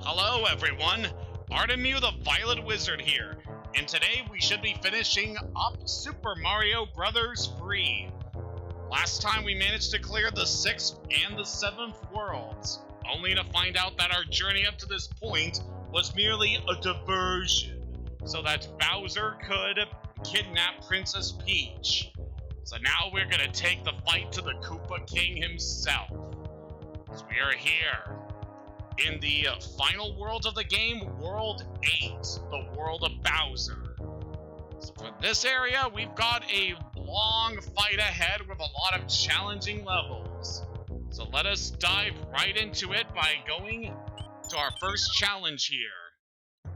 Hello everyone, Artemu the Violet Wizard here, and today we should be finishing up Super Mario Bros. 3. Last time we managed to clear the 6th and the 7th worlds, only to find out that our journey up to this point was merely a diversion, so that Bowser could kidnap Princess Peach. So now we're gonna take the fight to the Koopa King himself. So we are here in the final world of the game, World 8, the world of Bowser. So for this area, we've got a long fight ahead with a lot of challenging levels. So let us dive right into it by going to our first challenge here.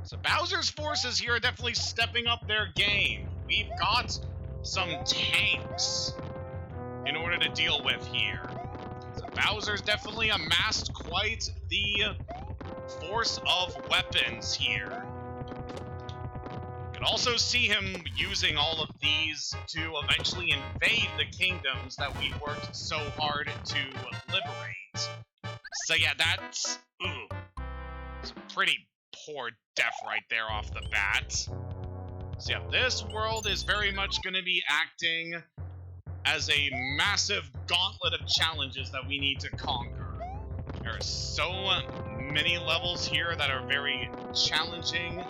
So Bowser's forces here are definitely stepping up their game. We've got some tanks in order to deal with here. So Bowser's definitely amassed quite the force of weapons here. You can also see him using all of these to eventually invade the kingdoms that we worked so hard to liberate. So yeah, that's it's a pretty poor death right there off the bat. So yeah, this world is very much going to be acting as a massive gauntlet of challenges that we need to conquer. There are so many levels here that are very challenging,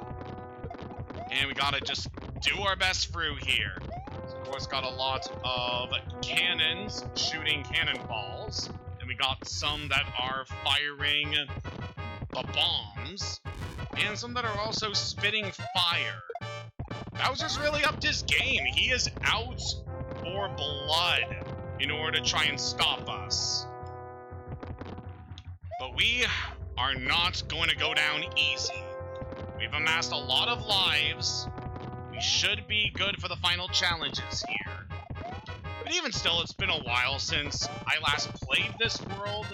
and we gotta just do our best through here. So of course, got a lot of cannons shooting cannonballs, and we got some that are firing the bombs, and some that are also spitting fire. Bowser's really upped his game. He is out for blood in order to try and stop us. But we are not going to go down easy. We've amassed a lot of lives. We should be good for the final challenges here. But even still, it's been a while since I last played this world,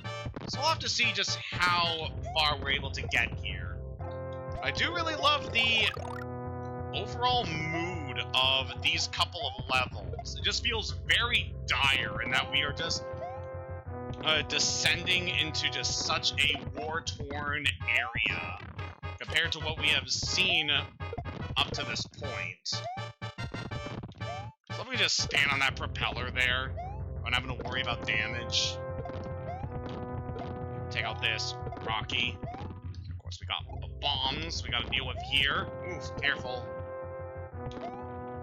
so we'll have to see just how far we're able to get here. I do really love the overall mood of these couple of levels. It just feels very dire in that we are just descending into just such a war-torn area compared to what we have seen up to this point. So if we just stand on that propeller there, I'm not having to worry about damage. Take out this Rocky. Of course, we got the bombs we gotta deal with here. Oof, careful.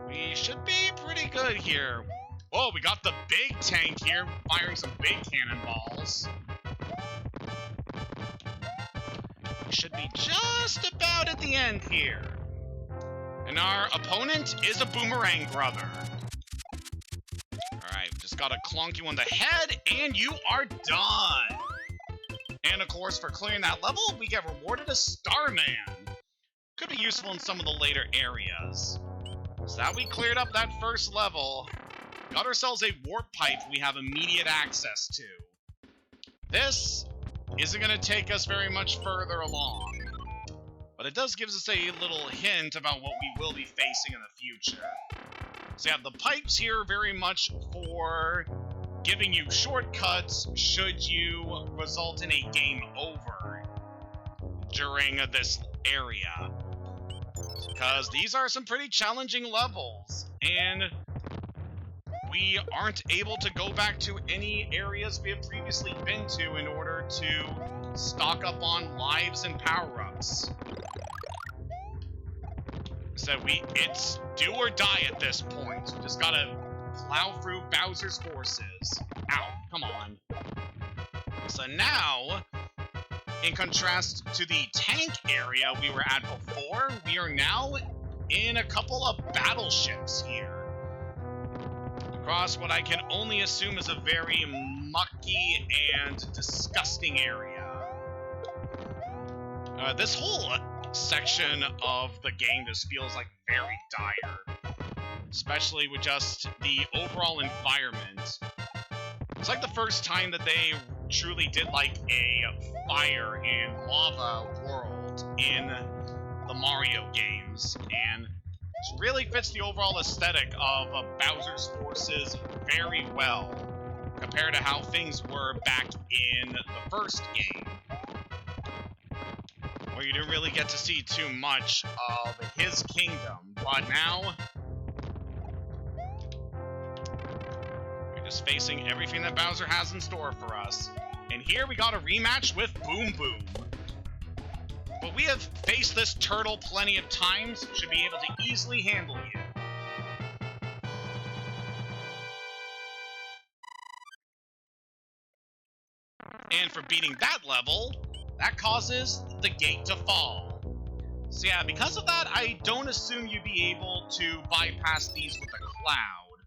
We should be pretty good here. Whoa, we got the big tank here, firing some big cannonballs. We should be just about at the end here. And our opponent is a boomerang brother. Alright, just gotta clunk you on the head, and you are done. And of course, for clearing that level, we get rewarded a Starman. Could be useful in some of the later areas. So that we cleared up that first level, got ourselves a warp pipe we have immediate access to. This isn't going to take us very much further along, but it does give us a little hint about what we will be facing in the future. So yeah, the pipes here are very much for giving you shortcuts should you result in a game over during this area. Because these are some pretty challenging levels, and we aren't able to go back to any areas we have previously been to in order to stock up on lives and power-ups. So it's do or die at this point. We just gotta plow through Bowser's forces. Ow, come on. So now, in contrast to the tank area we were at before, we are now in a couple of battleships here. Across what I can only assume is a very mucky and disgusting area. This whole section of the game just feels like very dire. Especially with just the overall environment. It's like the first time that they truly did like a fire and lava world in the Mario games, and it really fits the overall aesthetic of Bowser's forces very well compared to how things were back in the first game. really get to see too much of his kingdom, but now we're just facing everything that Bowser has in store for us. And here we got a rematch with Boom Boom. But we have faced this turtle plenty of times, should be able to easily handle you. And for beating that level, that causes the gate to fall. So yeah, because of that, I don't assume you'd be able to bypass these with a cloud.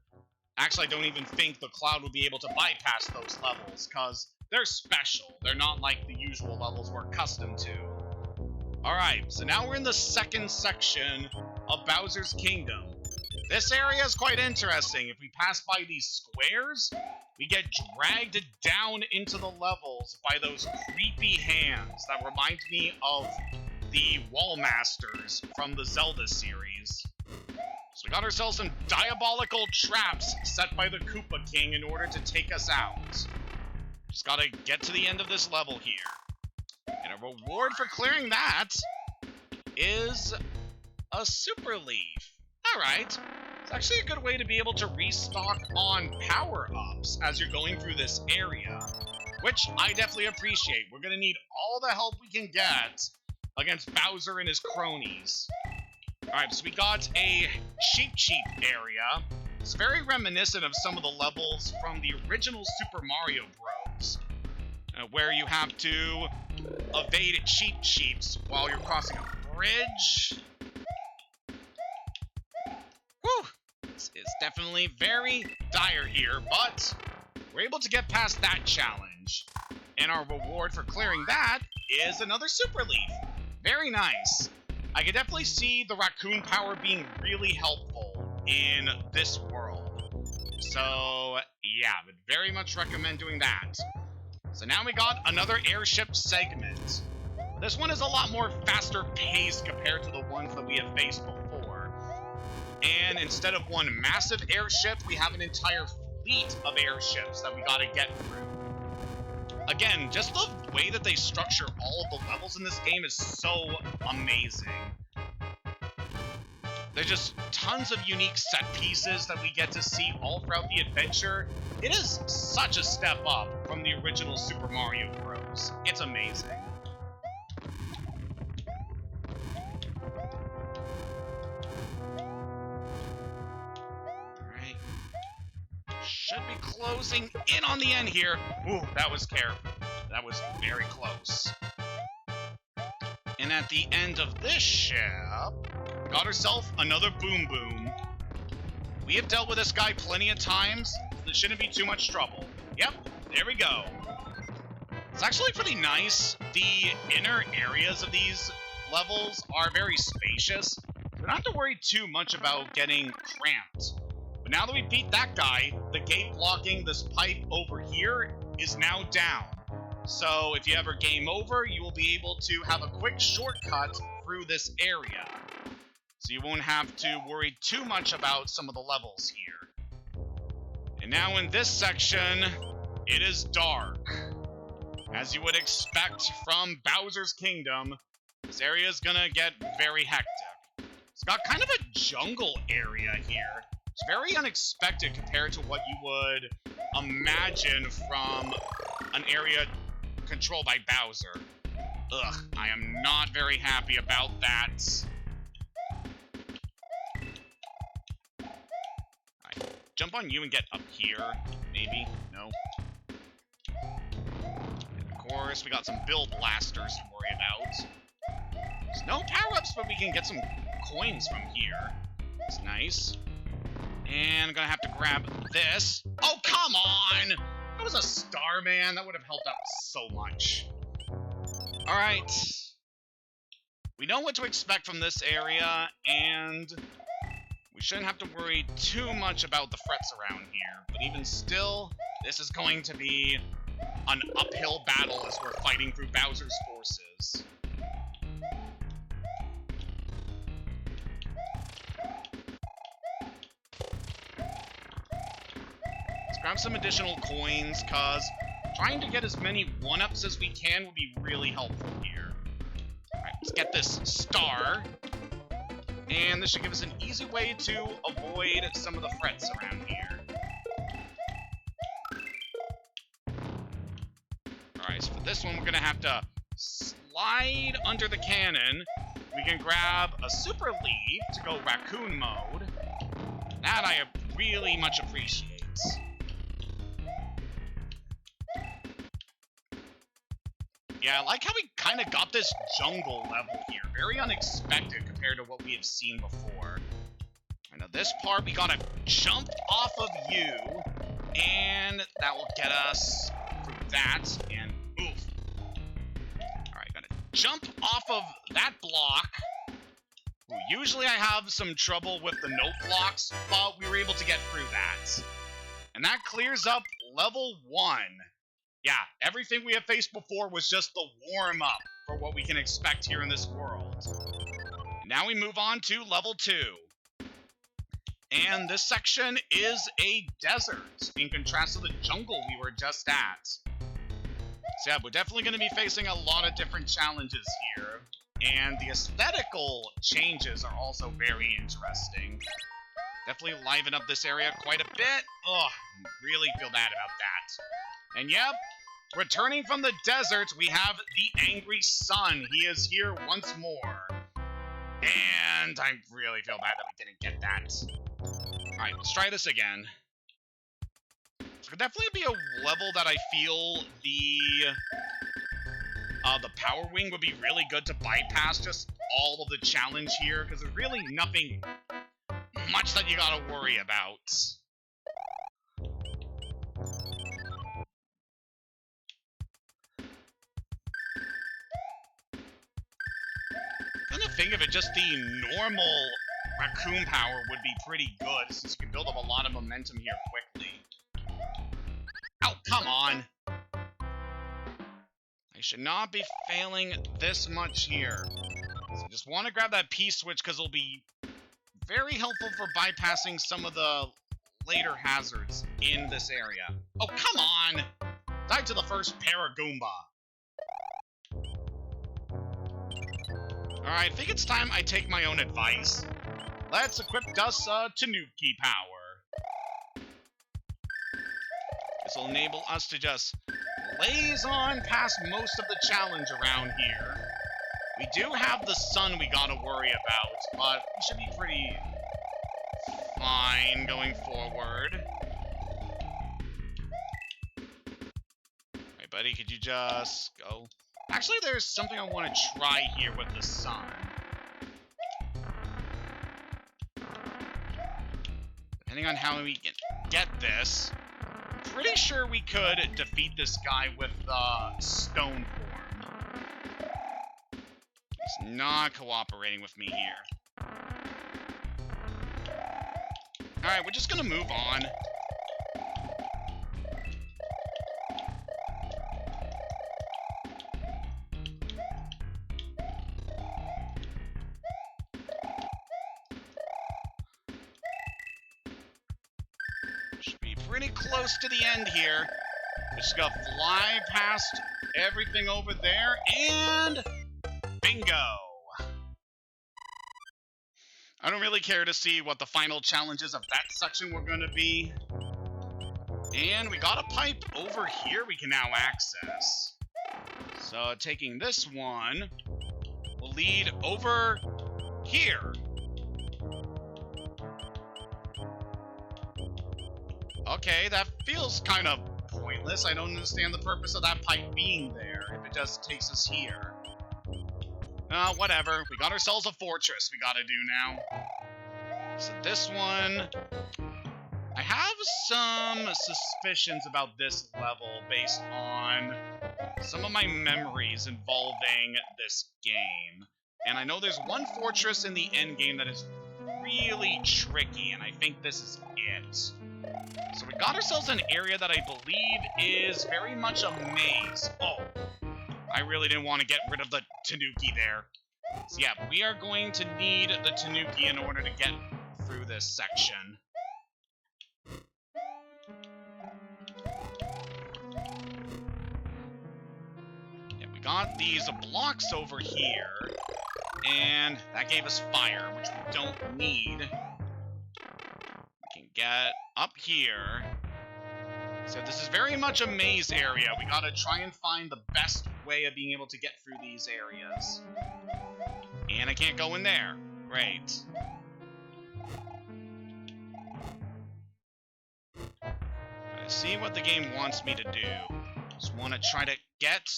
Actually, I don't even think the cloud would be able to bypass those levels, because they're special. They're not like the usual levels we're accustomed to. Alright, so now we're in the second section of Bowser's Kingdom. This area is quite interesting. If we pass by these squares, we get dragged down into the levels by those creepy hands that remind me of the Wall Masters from the Zelda series. So we got ourselves some diabolical traps set by the Koopa King in order to take us out. Just gotta get to the end of this level here. And a reward for clearing that is a Super Leaf. Alright. It's actually a good way to be able to restock on power-ups as you're going through this area, which I definitely appreciate. We're going to need all the help we can get against Bowser and his cronies. Alright, so we got a Cheep area. It's very reminiscent of some of the levels from the original Super Mario Bros. Where you have to evade Cheeps while you're crossing a bridge. Whew! This is definitely very dire here, but we're able to get past that challenge. And our reward for clearing that is another Super Leaf. Very nice. I can definitely see the raccoon power being really helpful in this world. So, yeah, I would very much recommend doing that. So now we got another airship segment. This one is a lot more faster paced compared to the ones that we have faced before. And instead of one massive airship, we have an entire fleet of airships that we gotta get through. Again, just the way that they structure all of the levels in this game is so amazing. There's just tons of unique set pieces that we get to see all throughout the adventure. It is such a step up from the original Super Mario Bros. It's amazing. Alright. Should be closing in on the end here. Ooh, that was careful. That was very close. And at the end of this ship, got herself another Boom Boom. We have dealt with this guy plenty of times. This shouldn't be too much trouble. Yep, there we go. It's actually pretty nice. The inner areas of these levels are very spacious. We don't have to worry too much about getting cramped. But now that we beat that guy, the gate blocking this pipe over here is now down. So if you ever game over, you will be able to have a quick shortcut through this area. So you won't have to worry too much about some of the levels here. And now in this section, it is dark. As you would expect from Bowser's Kingdom, this area is gonna get very hectic. It's got kind of a jungle area here. It's very unexpected compared to what you would imagine from an area controlled by Bowser. Ugh, I am not very happy about that. Alright, jump on you and get up here, maybe? No? And of course, we got some Bill Blasters to worry about. There's no power-ups, but we can get some coins from here. That's nice. And I'm gonna have to grab this. Oh, come on! That was a star, man. That would have helped out so much. Alright. We know what to expect from this area, and we shouldn't have to worry too much about the threats around here. But even still, this is going to be an uphill battle as we're fighting through Bowser's forces. Grab some additional coins, cause trying to get as many 1-ups as we can will be really helpful here. Alright, Let's get this star. And this should give us an easy way to avoid some of the threats around here. Alright, so for this one, we're going to have to slide under the cannon. We can grab a super lead to go raccoon mode. That I really much appreciate. Yeah, I like how we kind of got this jungle level here. Very unexpected compared to what we have seen before. And now this part, we gotta jump off of you. And that will get us through that. And oof. Alright, gotta jump off of that block. Ooh, usually I have some trouble with the note blocks, but we were able to get through that. And that clears up level 1. Yeah, everything we have faced before was just the warm-up for what we can expect here in this world. And now we move on to level 2. And this section is a desert, in contrast to the jungle we were just at. So yeah, we're definitely going to be facing a lot of different challenges here. And the aesthetical changes are also very interesting. Definitely liven up this area quite a bit. Ugh, really feel bad about that. And yep, returning from the desert, we have the angry sun. He is here once more. And I really feel bad that we didn't get that. Alright, let's try this again. This could definitely be a level that I feel the power wing would be really good to bypass just all of the challenge here, because there's really nothing much that you gotta worry about. Come to think of it, just the normal raccoon power would be pretty good, since you can build up a lot of momentum here quickly. Oh, come on! I should not be failing this much here. So I just want to grab that P-switch, because it'll be very helpful for bypassing some of the later hazards in this area. Oh, come on! Died to the first Paragoomba. Alright, I think it's time I take my own advice. Let's equip us Tanuki power. This will enable us to just blaze on past most of the challenge around here. We do have the sun we gotta worry about, but we should be pretty fine going forward. Hey, buddy, could you just go? Actually, there's something I want to try here with the sun. Depending on how we can get this, I'm pretty sure we could defeat this guy with the stone form. He's not cooperating with me here. Alright, we're just gonna move on. Should be pretty close to the end here. We're just gonna fly past everything over there, and bingo! I don't really care to see what the final challenges of that section were gonna be. And we got a pipe over here we can now access. So taking this one will lead over here. Okay, that feels kind of pointless. I don't understand the purpose of that pipe being there if it just takes us here. Whatever. We got ourselves a fortress we gotta do now. So this one, I have some suspicions about this level based on some of my memories involving this game. And I know there's one fortress in the end game that is really tricky, and I think this is it. So we got ourselves an area that I believe is very much a maze. Oh, I really didn't want to get rid of the Tanuki there. So yeah, we are going to need the Tanuki in order to get through this section. Yeah, we got these blocks over here, and that gave us fire, which we don't need. We can get up here. So this is very much a maze area. We gotta try and find the best way of being able to get through these areas. And I can't go in there. Great. Let's see what the game wants me to do. Just want to try to get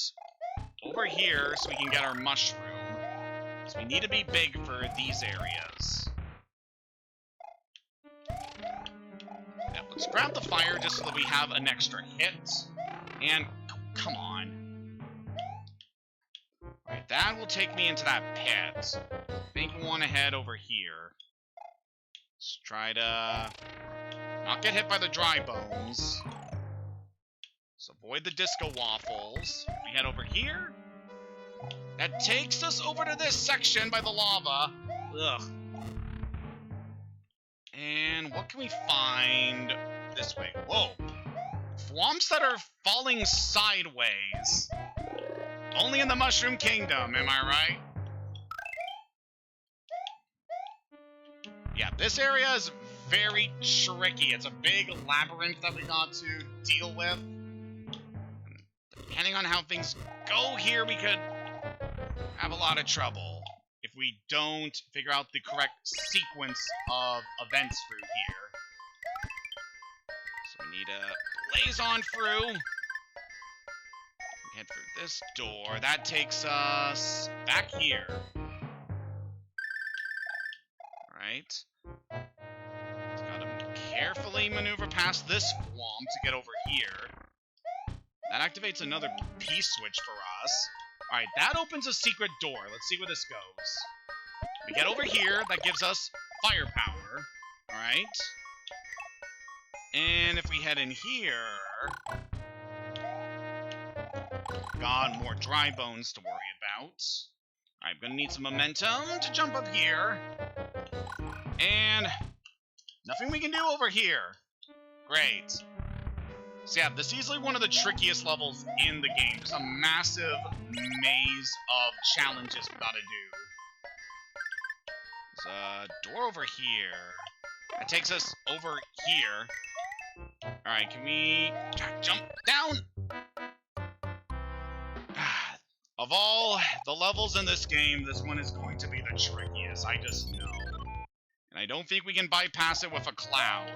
over here so we can get our mushroom. So we need to be big for these areas. Yeah, let's grab the fire just so that we have an extra hit. And come on. Alright, that will take me into that pit. I think we want to head over here. Let's try to not get hit by the dry bones. Let's avoid the disco waffles. We head over here. That takes us over to this section by the lava. Ugh. And what can we find this way? Whoa. Thwomps that are falling sideways. Only in the Mushroom Kingdom, am I right? Yeah, this area is very tricky. It's a big labyrinth that we got to deal with. Depending on how things go here, we could have a lot of trouble if we don't figure out the correct sequence of events through here. So we need to blaze on through. Head through this door. That takes us back here. Alright. Gotta carefully maneuver past this Thwomp to get over here. That activates another P-switch for us. Alright, that opens a secret door. Let's see where this goes. We get over here, that gives us firepower. Alright. And if we head in here... got more dry bones to worry about. Alright, I'm gonna need some momentum to jump up here. And... nothing we can do over here. Great. So yeah, this is easily one of the trickiest levels in the game. Just a massive maze of challenges we gotta do. There's a door over here. That takes us over here. Alright, can we jump down? Of all the levels in this game, this one is going to be the trickiest. I just know. And I don't think we can bypass it with a cloud.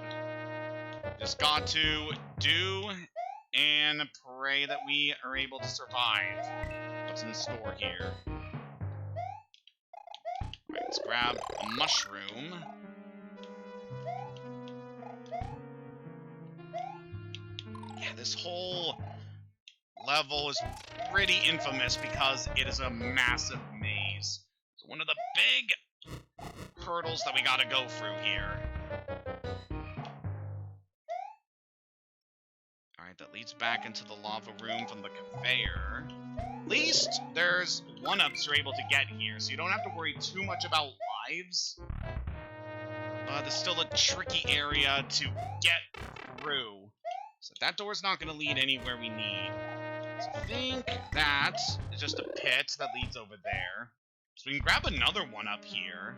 Just got to do and pray that we are able to survive what's in store here. Alright, let's grab a mushroom. Yeah, this whole level is pretty infamous because it is a massive maze. It's one of the big hurdles that we gotta go through here. Alright, that leads back into the lava room from the conveyor. At least there's one-ups you're able to get here, so you don't have to worry too much about lives. But it's still a tricky area to get through. So that door's not going to lead anywhere we need. So I think that is just a pit that leads over there. So we can grab another one up here.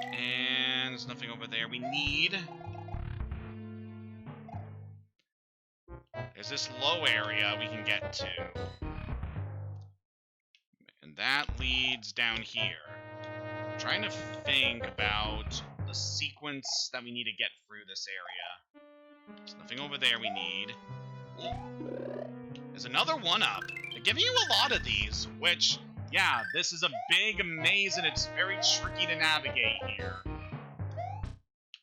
And there's nothing over there we need. There's this low area we can get to. And that leads down here. I'm trying to think about the sequence that we need to get through this area. There's nothing over there we need. Ooh. There's another one-up. They're giving you a lot of these, which, yeah, this is a big maze and it's very tricky to navigate here.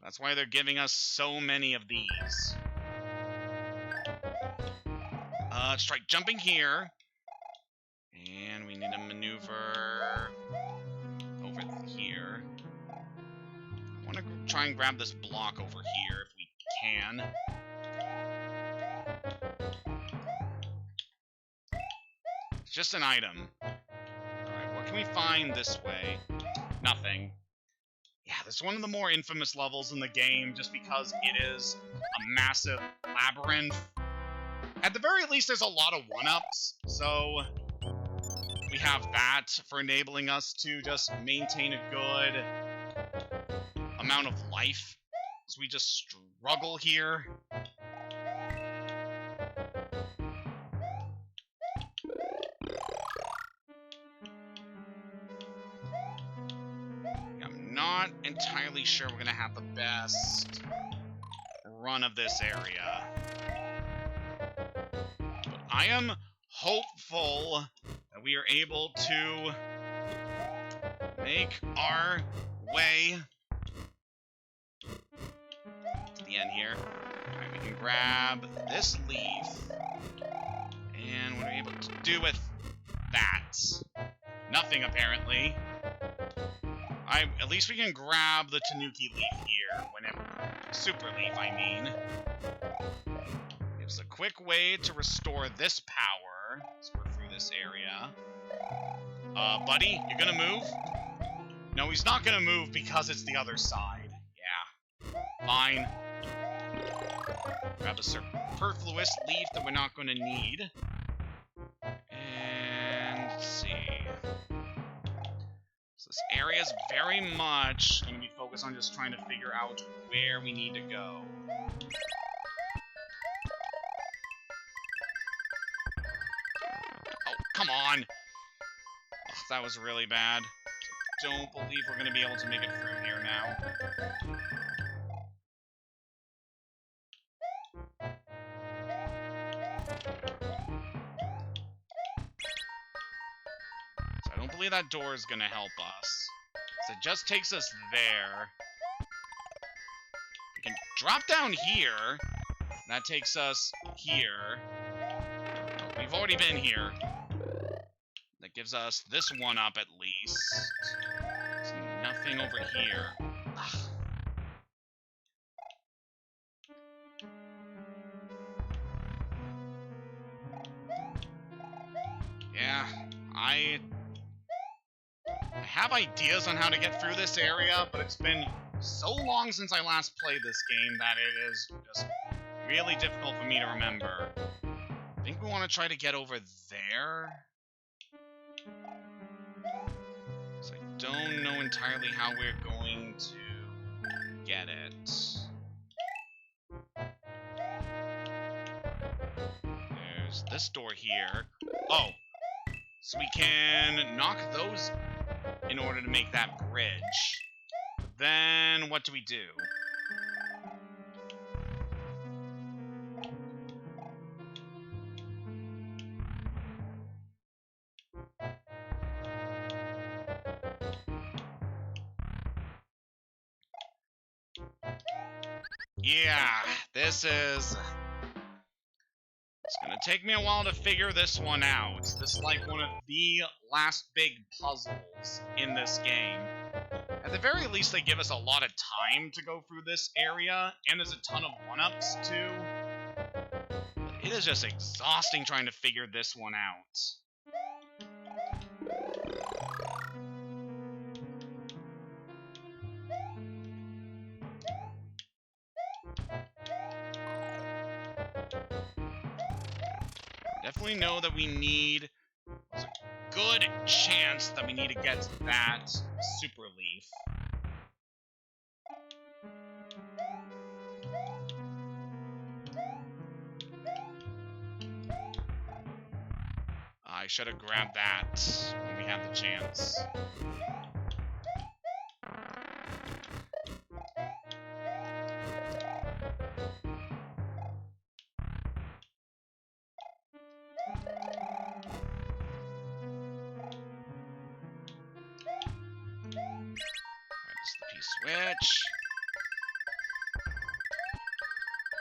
That's why they're giving us so many of these. Let's try jumping here. And we need to maneuver over here. I want to try and grab this block over here if we can. It's just an item. Alright, what can we find this way? Nothing. Yeah, this is one of the more infamous levels in the game just because it is a massive labyrinth. At the very least, there's a lot of one-ups, so have that for enabling us to just maintain a good amount of life. So we just struggle here. I'm not entirely sure we're gonna have the best run of this area. But I am hopeful that we are able to make our way to the end here. Alright, we can grab this leaf. And what are we able to do with that? Nothing, apparently. At least we can grab the Tanuki leaf here. Super leaf, I mean. Gives a quick way to restore this power. So we're through this area. Buddy, you gonna move? No, he's not gonna move because it's the other side. Yeah. Fine. Grab a superfluous leaf that we're not gonna need. And let's see. So this area is very much going to be focused on just trying to figure out where we need to go. Oh, come on! Ugh, that was really bad. I don't believe we're going to be able to make it through here now. So I don't believe that door is going to help us. So it just takes us there. We can drop down here. That takes us here. We've already been here. That gives us this one up at least. There's nothing over here. Ugh. Yeah, I have ideas on how to get through this area, but it's been so long since I last played this game that it is just really difficult for me to remember. I think we want to try to get over there. So I don't know entirely how we're going to get it. There's this door here. Oh! So we can knock those in order to make that bridge. Then what do we do? Yeah, this is... It's gonna take me a while to figure this one out. This is like one of the last big puzzles in this game. At the very least, they give us a lot of time to go through this area, and there's a ton of one-ups, too. But it is just exhausting trying to figure this one out. Definitely know that we need... There's a good chance that we need to get that super leaf. I should have grabbed that when we had the chance. Switch.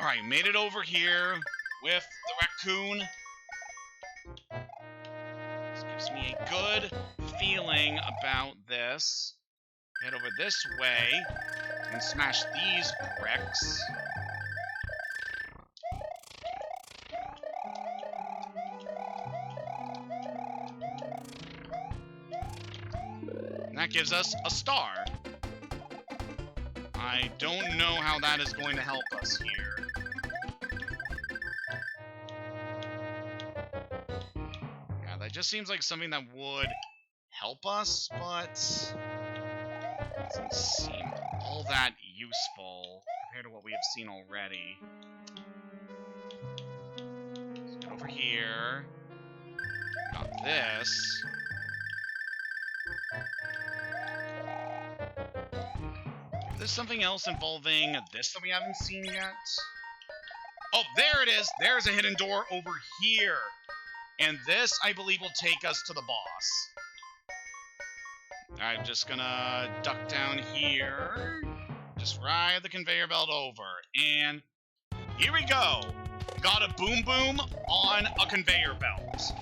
Alright, made it over here with the raccoon. This gives me a good feeling about this. Head over this way and smash these bricks. And that gives us a star. I don't know how that is going to help us here. Yeah, that just this seems like something that would help us, but doesn't seem all that useful compared to what we have seen already. Let's get over here. Got this. There's something else involving this that we haven't seen yet. Oh, there it is! There's a hidden door over here! And this, I believe, will take us to the boss. I'm just gonna duck down here. Just ride the conveyor belt over. And here we go! Got a boom boom on a conveyor belt.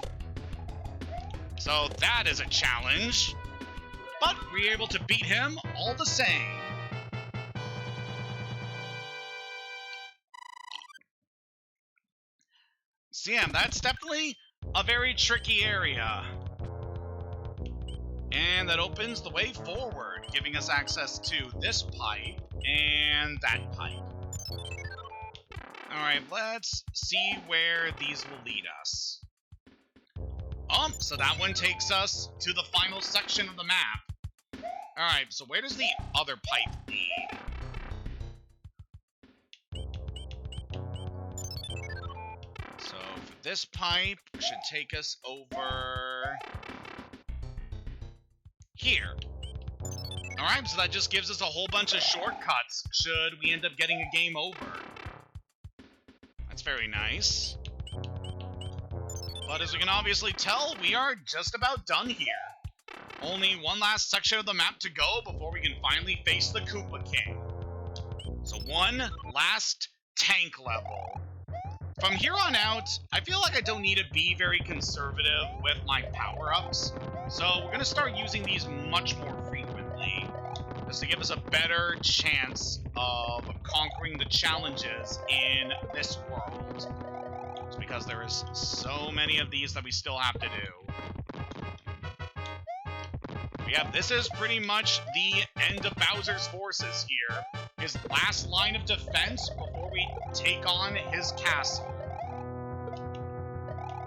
So that is a challenge. But we were able to beat him all the same. So yeah, that's definitely a very tricky area. And that opens the way forward, giving us access to this pipe and that pipe. Alright, let's see where these will lead us. So that one takes us to the final section of the map. Alright, so where does the other pipe lead? So for this pipe, should take us over here. Alright, so that just gives us a whole bunch of shortcuts should we end up getting a game over. That's very nice. But as we can obviously tell, we are just about done here. Only one last section of the map to go before we can finally face the Koopa King. So one last tank level. From here on out, I feel like I don't need to be very conservative with my power-ups. So we're going to start using these much more frequently, just to give us a better chance of conquering the challenges in this world. It's because there is so many of these that we still have to do. Yeah, this is pretty much the end of Bowser's forces here. His last line of defense before we take on his castle.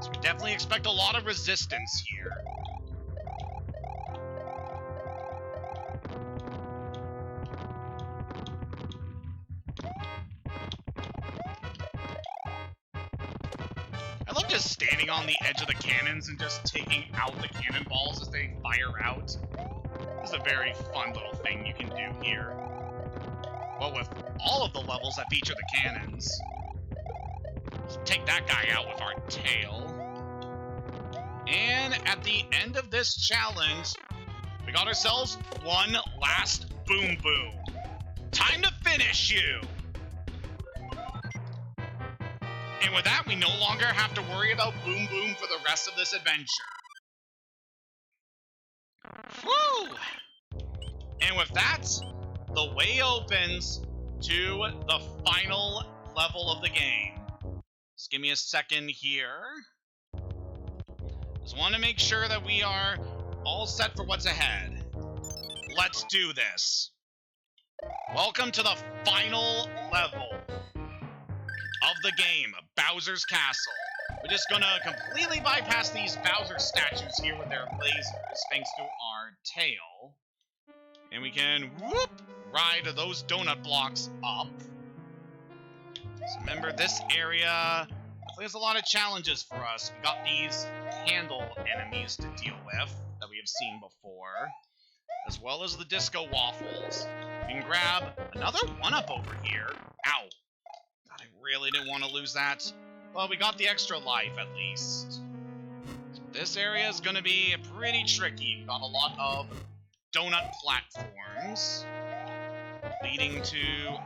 So we definitely expect a lot of resistance here. I love just standing on the edge of the cannons and just taking out the cannonballs as they fire out. This is a very fun little thing you can do here. Well, with all of the levels that feature the cannons. Let's take that guy out with our tail. And at the end of this challenge, we got ourselves one last boom boom. Time to finish you! And with that, we no longer have to worry about boom boom for the rest of this adventure. Woo! And with that, the way opens to the final level of the game. Just give me a second here. Just want to make sure that we are all set for what's ahead. Let's do this. Welcome to the final level of the game, Bowser's Castle. We're just gonna completely bypass these Bowser statues here with their lasers, thanks to our tail. And we can, whoop, ride those donut blocks up. So remember, this area has a lot of challenges for us. We got these candle enemies to deal with that we have seen before, as well as the disco waffles. We can grab another one-up over here. Ow. God, I really didn't want to lose that. Well, we got the extra life, at least. This area is going to be pretty tricky. We've got a lot of donut platforms leading to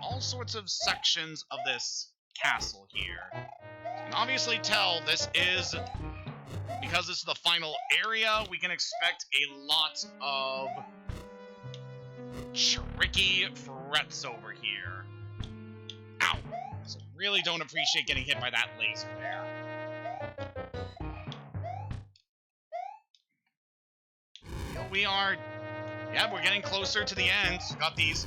all sorts of sections of this castle here. You can obviously tell this is, because this is the final area, we can expect a lot of tricky threats over here. Ow! So really don't appreciate getting hit by that laser there. Here we are. Yeah, we're getting closer to the end. Got these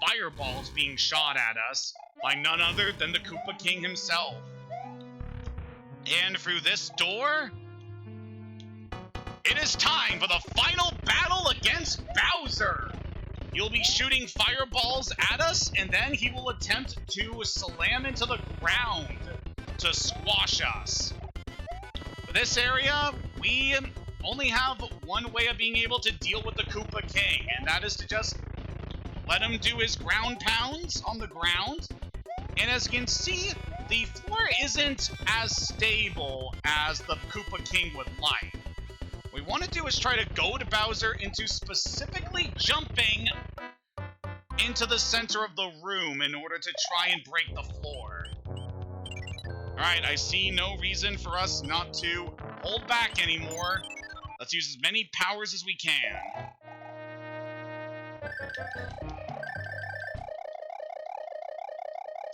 fireballs being shot at us by none other than the Koopa King himself. And through this door, It is time for the final battle against Bowser! He'll be shooting fireballs at us, and then he will attempt to slam into the ground to squash us. For this area, we only have one way of being able to deal with the Koopa King, and that is to just let him do his ground pounds on the ground. And as you can see, the floor isn't as stable as the Koopa King would like. What we want to do is try to goad Bowser into specifically jumping into the center of the room in order to try and break the floor. Alright, I see no reason for us not to hold back anymore. Let's use as many powers as we can.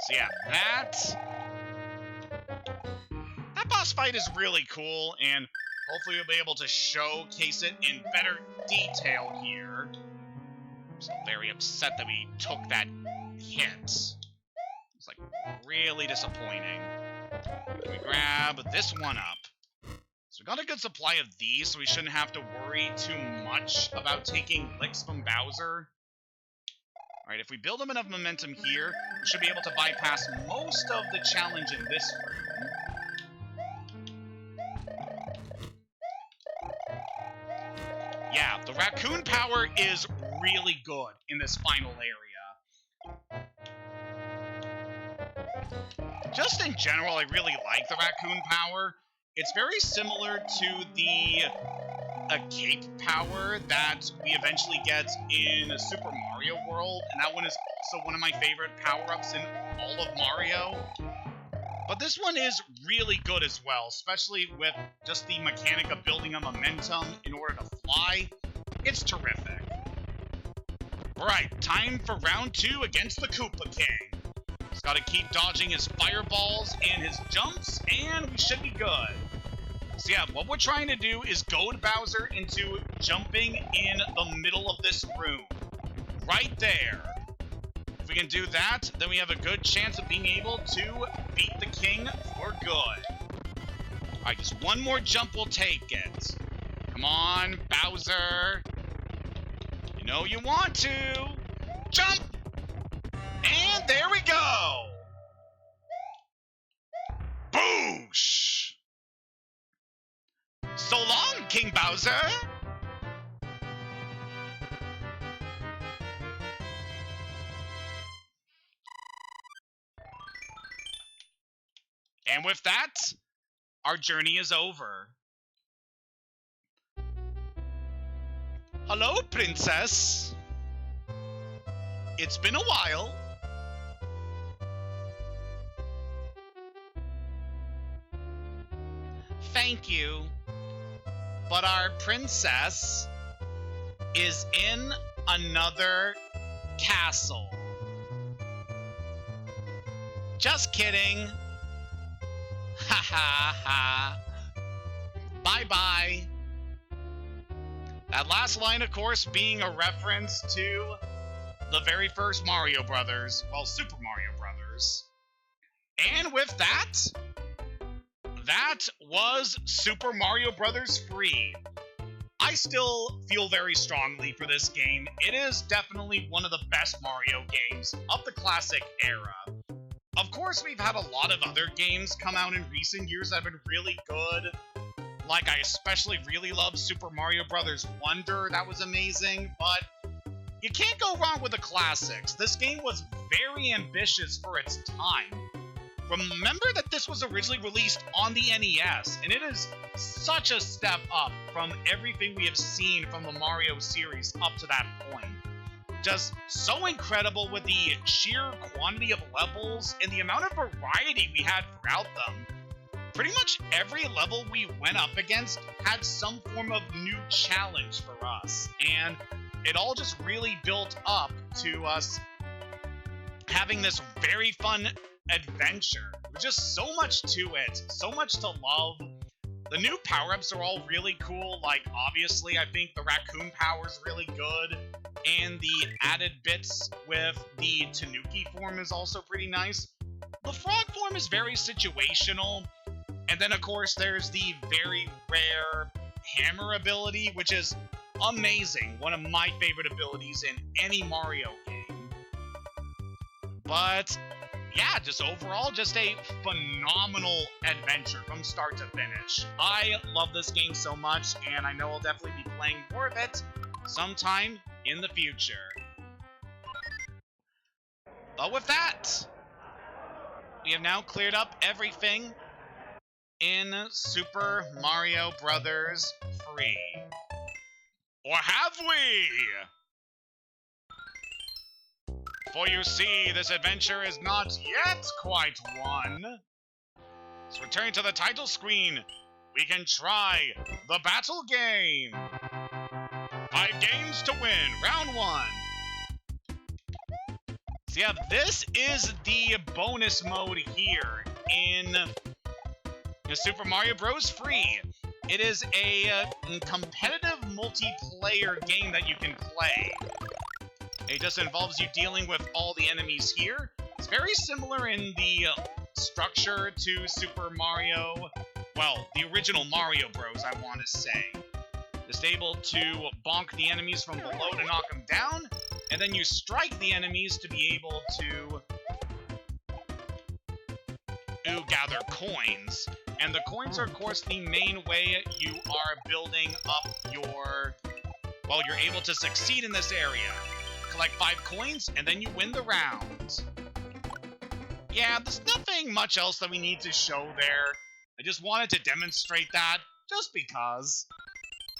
So yeah, that boss fight is really cool, and hopefully we'll be able to showcase it in better detail here. I'm so very upset that we took that hit. It's like really disappointing. Can we grab this one up? So we got a good supply of these, so we shouldn't have to worry too much about taking licks from Bowser. Alright, if we build up enough momentum here, we should be able to bypass most of the challenge in this room. Yeah, the raccoon power is really good in this final area. Just in general, I really like the raccoon power. It's very similar to the cape power that we eventually get in Super Mario World, and that one is also one of my favorite power-ups in all of Mario. But this one is really good as well, especially with just the mechanic of building a momentum in order to fly. It's terrific. Alright, time for round 2 against the Koopa King. He's got to keep dodging his fireballs and his jumps, and we should be good. So yeah, what we're trying to do is goad Bowser into jumping in the middle of this room. Right there. If we can do that, then we have a good chance of being able to beat the king for good. Alright, just one more jump will take it. Come on, Bowser. You know you want to. Jump! And there we go! Boosh! So long, King Bowser! And with that, our journey is over. Hello, Princess. It's been a while. Thank you. But our princess is in another castle. Just kidding. Ha ha ha. Bye-bye. That last line, of course, being a reference to the very first Mario Brothers. Well, Super Mario Brothers. And with that, that was Super Mario Brothers Free. I still feel very strongly for this game. It is definitely one of the best Mario games of the classic era. Of course, we've had a lot of other games come out in recent years that have been really good. Like, I especially really love Super Mario Bros. Wonder. That was amazing. But you can't go wrong with the classics. This game was very ambitious for its time. Remember that this was originally released on the NES, and it is such a step up from everything we have seen from the Mario series up to that point. Just so incredible with the sheer quantity of levels and the amount of variety we had throughout them. Pretty much every level we went up against had some form of new challenge for us, and it all just really built up to us having this very fun adventure. There's just so much to it, so much to love. The new power-ups are all really cool. Like, obviously, I think the raccoon power is really good, and the added bits with the Tanuki form is also pretty nice. The frog form is very situational, and then, of course, there's the very rare hammer ability, which is amazing. One of my favorite abilities in any Mario game. But yeah, just overall, just a phenomenal adventure from start to finish. I love this game so much, and I know I'll definitely be playing more of it sometime in the future. But with that, we have now cleared up everything in Super Mario Bros. 3. Or have we? For you see, this adventure is not yet quite won. So returning to the title screen, we can try the battle game. 5 games to win, round 1. So yeah, this is the bonus mode here in Super Mario Bros. 3. It is a competitive multiplayer game that you can play. It just involves you dealing with all the enemies here. It's very similar in the structure to Super Mario, well, the original Mario Bros, I want to say. Just able to bonk the enemies from below to knock them down, and then you strike the enemies to be able to gather coins. And the coins are, of course, the main way you are building up your... well, you're able to succeed in this area. Collect 5 coins, and then you win the round. Yeah, there's nothing much else that we need to show there. I just wanted to demonstrate that, just because.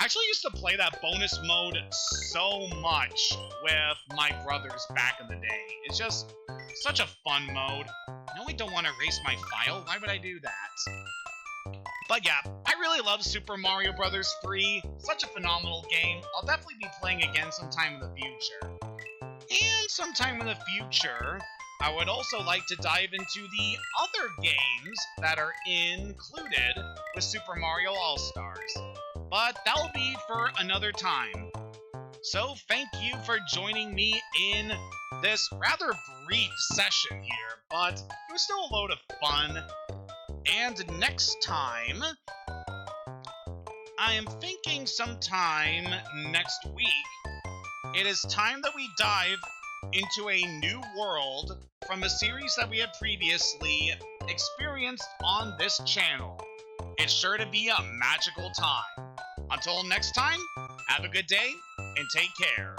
I actually used to play that bonus mode so much with my brothers back in the day. It's just such a fun mode. No, I don't want to erase my file. Why would I do that? But yeah, I really love Super Mario Bros. 3. Such a phenomenal game. I'll definitely be playing again sometime in the future. And sometime in the future, I would also like to dive into the other games that are included with Super Mario All-Stars. But that'll be for another time. So thank you for joining me in this rather brief session here, but it was still a load of fun. And next time, I am thinking sometime next week, it is time that we dive into a new world from a series that we have previously experienced on this channel. It's sure to be a magical time. Until next time, have a good day and take care.